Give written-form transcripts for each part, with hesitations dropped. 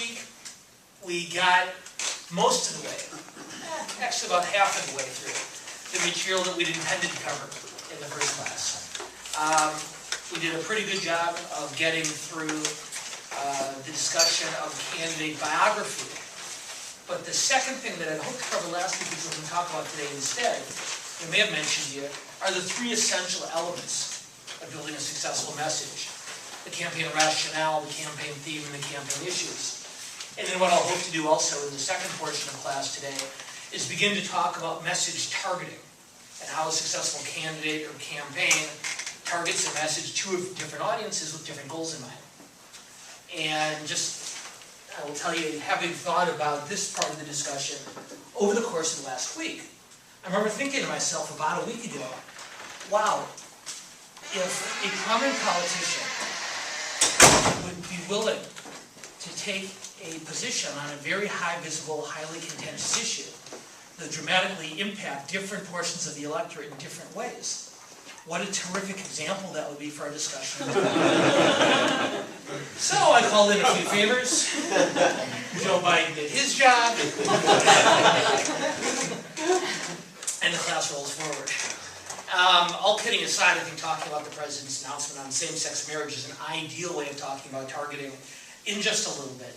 week, we got most of the way, actually about half of the way through, the material that we'd intended to cover in the first class. We did a pretty good job of getting through the discussion of candidate biography. But the second thing that I'd hoped to cover last week, which we're going to talk about today instead, I may have mentioned here, are the three essential elements of building a successful message: the campaign rationale, the campaign theme, and the campaign issues. And then what I'll hope to do also in the second portion of class today is begin to talk about message targeting and how a successful candidate or campaign targets a message to different audiences with different goals in mind. And I will tell you, having thought about this part of the discussion over the course of the last week, I remember thinking to myself about a week ago, wow, if a prominent politician would be willing to take a position on a very high visible, highly contentious issue that dramatically impact different portions of the electorate in different ways, what a terrific example that would be for our discussion. So I called in a few favors. Joe Biden did his job. And the class rolls forward. All kidding aside, I think talking about the President's announcement on same-sex marriage is an ideal way of talking about targeting in just a little bit.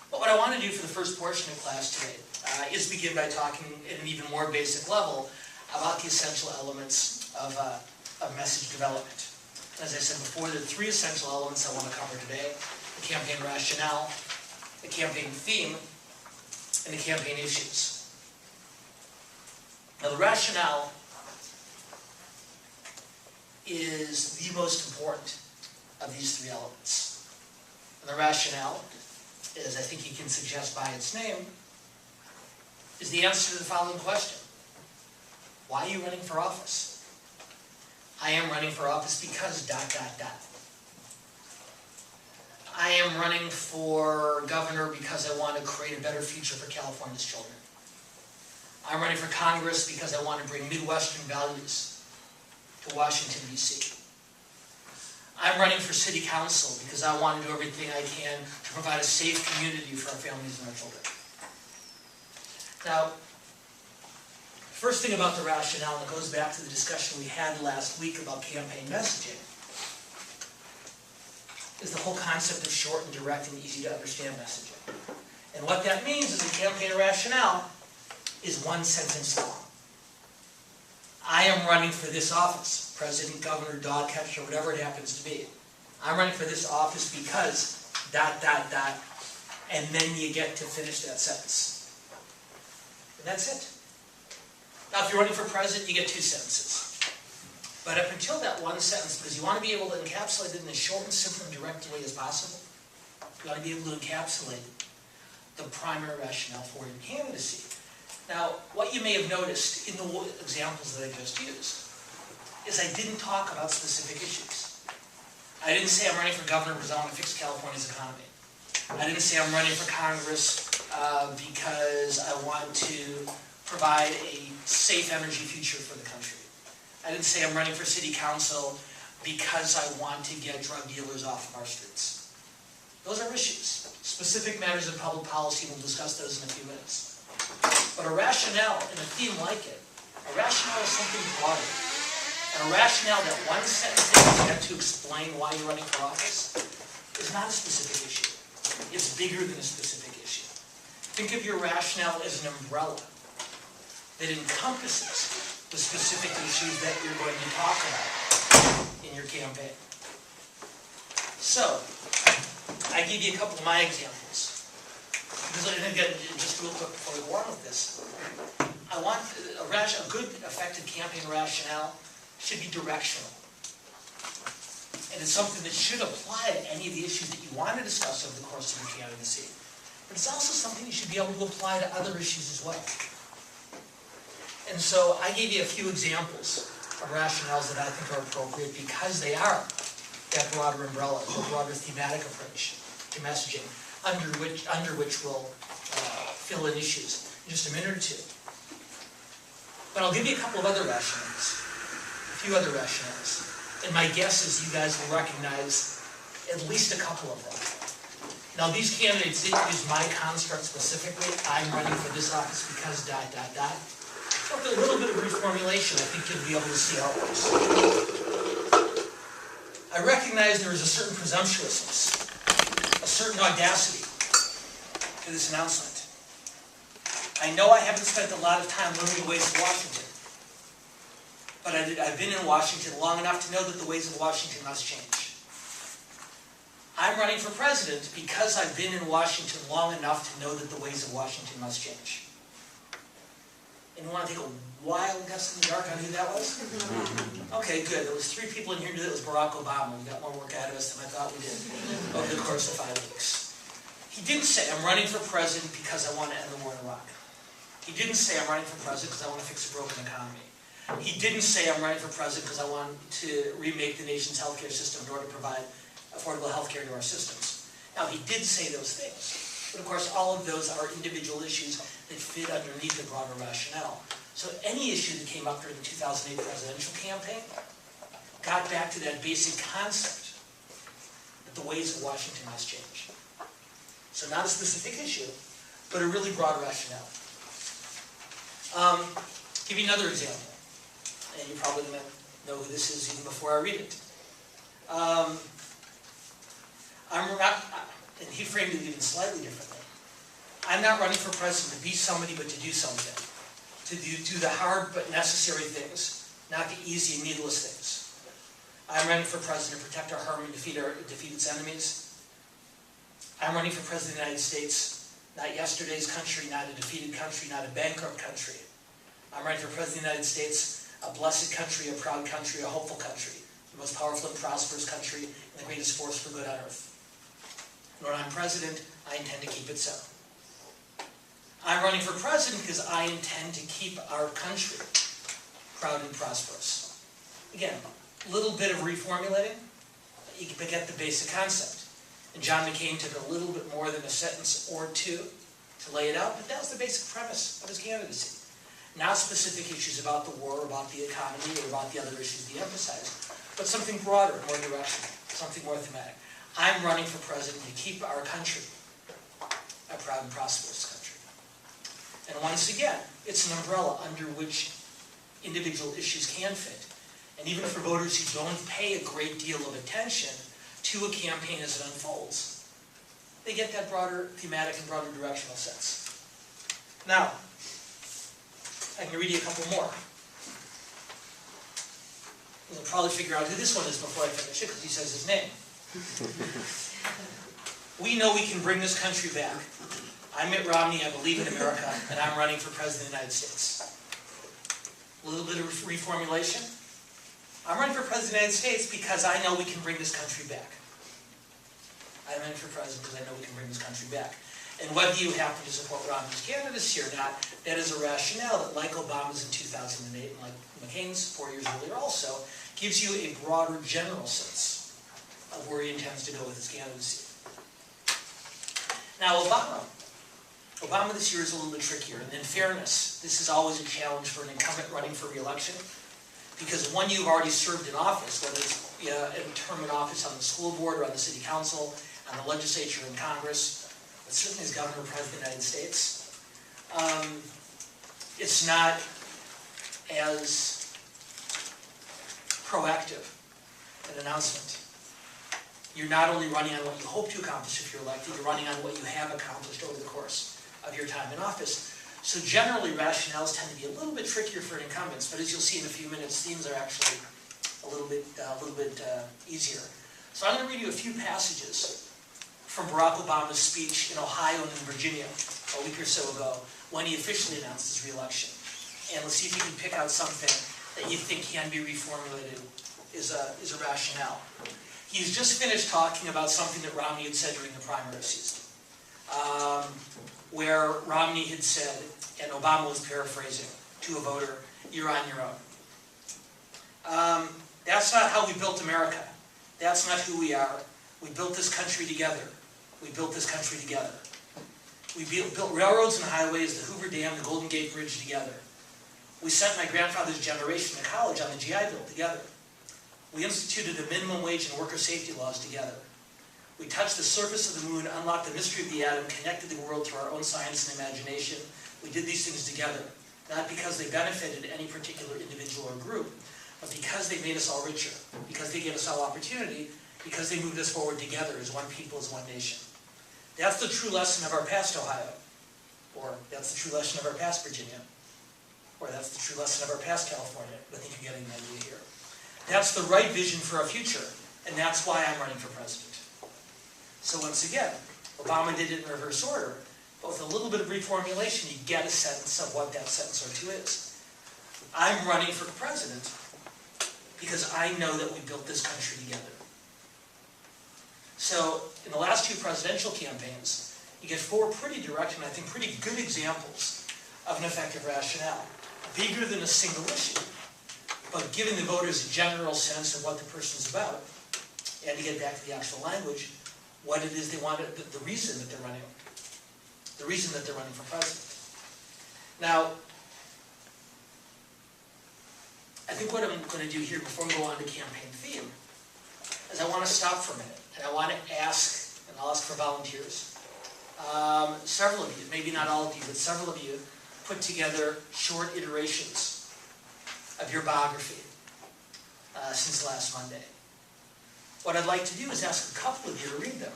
But what I want to do for the first portion of class today is begin by talking at an even more basic level about the essential elements of message development. As I said before, there are three essential elements I want to cover today: the campaign rationale, the campaign theme, and the campaign issues. Now, the rationale is the most important of these three elements. And the rationale, as I think you can suggest by its name, is the answer to the following question: why are you running for office? I am running for office because ... I am running for governor because I want to create a better future for California's children. I'm running for Congress because I want to bring Midwestern values to Washington, D.C. I'm running for City Council because I want to do everything I can to provide a safe community for our families and our children. Now, first thing about the rationale, and it goes back to the discussion we had last week about campaign messaging, is the whole concept of short and direct and easy to understand messaging. And what that means is the campaign rationale is one sentence long. I am running for this office, president, governor, dog catcher, whatever it happens to be. I'm running for this office because ... and then you get to finish that sentence. And that's it. Now, if you're running for president, you get two sentences. But up until that one sentence, because you want to be able to encapsulate it in as short and simple and direct a way as possible, you want to be able to encapsulate the primary rationale for your candidacy. Now, what you may have noticed in the examples that I just used is I didn't talk about specific issues. I didn't say I'm running for governor because I want to fix California's economy. I didn't say I'm running for Congress because I want to provide a safe energy future for the country. I didn't say I'm running for City Council because I want to get drug dealers off of our streets. Those are issues. Specific matters of public policy, we'll discuss those in a few minutes. But a rationale and a theme like it, a rationale is something broader. And a rationale that one sentence is meant to explain why you're running for office is not a specific issue. It's bigger than a specific issue. Think of your rationale as an umbrella that encompasses the specific issues that you're going to talk about in your campaign. So, I give you a couple of my examples. Because, and again, just real quick before we go on with this, I want a good, effective campaign rationale should be directional. And it's something that should apply to any of the issues that you want to discuss over the course of your candidacy. But it's also something you should be able to apply to other issues as well. And so I gave you a few examples of rationales that I think are appropriate because they are that broader umbrella, the broader thematic approach to messaging, under which we'll fill in issues in just a minute or two. But I'll give you a couple of other rationales, a few other rationales. And my guess is you guys will recognize at least a couple of them. Now, these candidates didn't use my construct specifically. I'm running for this office because ... But with a little bit of reformulation, I think you'll be able to see how it works. I recognize there is a certain presumptuousness, a certain audacity to this announcement. I know I haven't spent a lot of time learning the ways of Washington, but I've been in Washington long enough to know that the ways of Washington must change. I'm running for president because I've been in Washington long enough to know that the ways of Washington must change. And you want to take a wild guess in the dark on who that was? Okay, good. There was 3 people in here who knew that it was Barack Obama. We got more work out of us than I thought we did over the course of 5 weeks. He didn't say, I'm running for president because I want to end the war in Iraq. He didn't say, I'm running for president because I want to fix a broken economy. He didn't say, I'm running for president because I want to remake the nation's healthcare system in order to provide affordable health care to our systems. Now, he did say those things, but of course all of those are individual issues that fit underneath the broader rationale. So any issue that came up during the 2008 presidential campaign got back to that basic concept that the ways of Washington must change. So not a specific issue, but a really broad rationale. Give you another example, and you probably know who this is even before I read it. And he framed it even slightly differently. I'm not running for president to be somebody, but to do something. To do the hard but necessary things, not the easy and needless things. I'm running for president to protect our home and defeat its enemies. I'm running for president of the United States, not yesterday's country, not a defeated country, not a bankrupt country. I'm running for president of the United States, a blessed country, a proud country, a hopeful country, the most powerful and prosperous country, and the greatest force for good on earth. And when I'm president, I intend to keep it so. I'm running for president because I intend to keep our country proud and prosperous. Again, a little bit of reformulating, but you can get the basic concept. And John McCain took a little bit more than a sentence or 2 to lay it out, but that was the basic premise of his candidacy. Not specific issues about the war, or about the economy, or about the other issues he emphasized, but something broader, more directional, something more thematic. I'm running for president to keep our country a proud and prosperous country. And once again, it's an umbrella under which individual issues can fit. And even for voters who don't pay a great deal of attention to a campaign as it unfolds, they get that broader thematic and broader directional sense. Now, I can read you a couple more. You'll probably figure out who this one is before I finish it, because he says his name. We know we can bring this country back. I'm Mitt Romney, I believe in America, and I'm running for president of the United States. A little bit of reformulation. I'm running for president of the United States because I know we can bring this country back. I'm running for president because I know we can bring this country back. And whether you happen to support Romney's candidacy or not, that is a rationale that, like Obama's in 2008 and like McCain's 4 years earlier also, gives you a broader general sense of where he intends to go with his candidacy. Now, Obama this year is a little bit trickier. And in fairness, this is always a challenge for an incumbent running for re-election, because when you've already served in office, whether it's a term in office on the school board or on the city council, on the legislature and Congress, but certainly as governor or president of the United States, it's not as proactive an announcement. You're not only running on what you hope to accomplish if you're elected, you're running on what you have accomplished over the course of your time in office. So generally, rationales tend to be a little bit trickier for incumbents, but as you'll see in a few minutes, themes are actually a little bit easier. So I'm going to read you a few passages from Barack Obama's speech in Ohio and in Virginia a week or so ago, when he officially announced his re-election. And let's see if you can pick out something that you think can be reformulated is a rationale. He's just finished talking about something that Romney had said during the primary season, where Romney had said, and Obama was paraphrasing to a voter, "You're on your own." That's not how we built America. That's not who we are. We built this country together. We built this country together. We built railroads and highways, the Hoover Dam, the Golden Gate Bridge together. We sent my grandfather's generation to college on the GI Bill together. We instituted a minimum wage and worker safety laws together. We touched the surface of the moon, unlocked the mystery of the atom, connected the world through our own science and imagination. We did these things together, not because they benefited any particular individual or group, but because they made us all richer, because they gave us all opportunity, because they moved us forward together as one people, as one nation. That's the true lesson of our past Ohio, or that's the true lesson of our past Virginia, or that's the true lesson of our past California. I think you're getting an idea here. That's the right vision for our future, and that's why I'm running for president. So once again, Obama did it in reverse order, but with a little bit of reformulation, you get a sense of what that sentence or two is. I'm running for president because I know that we built this country together. So in the last two presidential campaigns, you get four pretty direct and I think pretty good examples of an effective rationale. Bigger than a single issue, but giving the voters a general sense of what the person's about, and to get back to the actual language, what it is they want, the reason that they're running for president. Now, I think what I'm going to do here before we go on to campaign theme is I want to stop for a minute and I want to ask, and I'll ask for volunteers. Several of you, maybe not all of you, but several of you put together short iterations of your biography since last Monday. What I'd like to do is ask a couple of you to read them.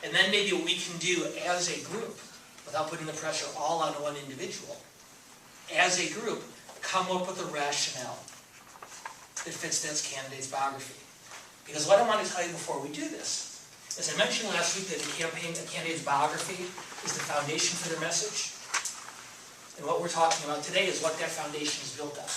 And then maybe what we can do as a group, without putting the pressure all on one individual, as a group, come up with a rationale that fits that candidate's biography. Because what I want to tell you before we do this, as I mentioned last week, that a candidate's biography is the foundation for their message. And what we're talking about today is what that foundation is built on.